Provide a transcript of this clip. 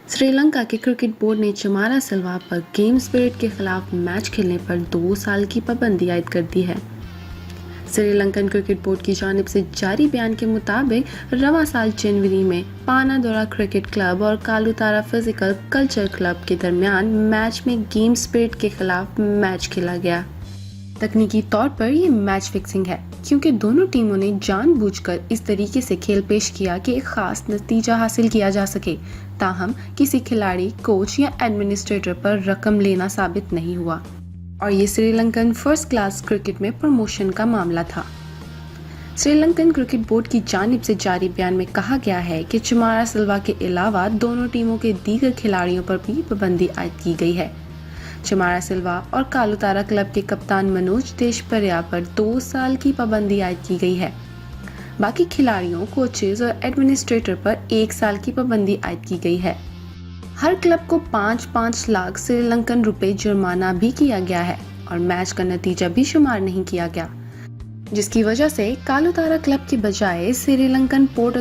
श्रीलंका के cricket board ने चमारा सिल्वा पर गेम स्पिरिट के खिलाफ मैच खेलने पर 2 साल की पाबंदी आयद कर दी है। श्रीलंकन क्रिकेट बोर्ड की जानिब से जारी बयान के मुताबिक रवां साल जनवरी में पानादोरा क्रिकेट क्लब और कालुतारा फिजिकल कल्चर क्लब के दरमियान मैच में गेम स्पिरिट के खिलाफ मैच खेला गया। तकनीकी तौर पर ये मैच फिक्सिंग है क्योंकि दोनों टीमों ने जानबूझकर इस तरीके से खेल पेश किया कि एक खास नतीजा हासिल किया जा सके। ताहम किसी खिलाड़ी, कोच या एडमिनिस्ट्रेटर पर रकम लेना साबित नहीं हुआ और ये श्रीलंकन फर्स्ट क्लास क्रिकेट में प्रमोशन का मामला था। श्रीलंकन क्रिकेट बोर्ड की जानिब से जारी बयान में कहा गया है कि चमारा सिल्वा के अलावा दोनों टीमों के दीगर खिलाड़ियों पर भी पाबंदी आयद की गई है। चमारा सिल्वा और कालुतारा क्लब के कप्तान मनोज देशपर्या पर 2 साल की पाबंदी आयद की गई है। बाकी खिलाड़ियों, कोचेज और एडमिनिस्ट्रेटर पर 1 साल की पाबंदी आयद की गई है। हर क्लब को 5-5 लाख श्रीलंकन रुपए जुर्माना भी किया गया है और मैच का नतीजा भी शुमार नहीं किया गया, जिसकी वजह से कालुतारा क्लब के बजाय श्रीलंकन पोर्ट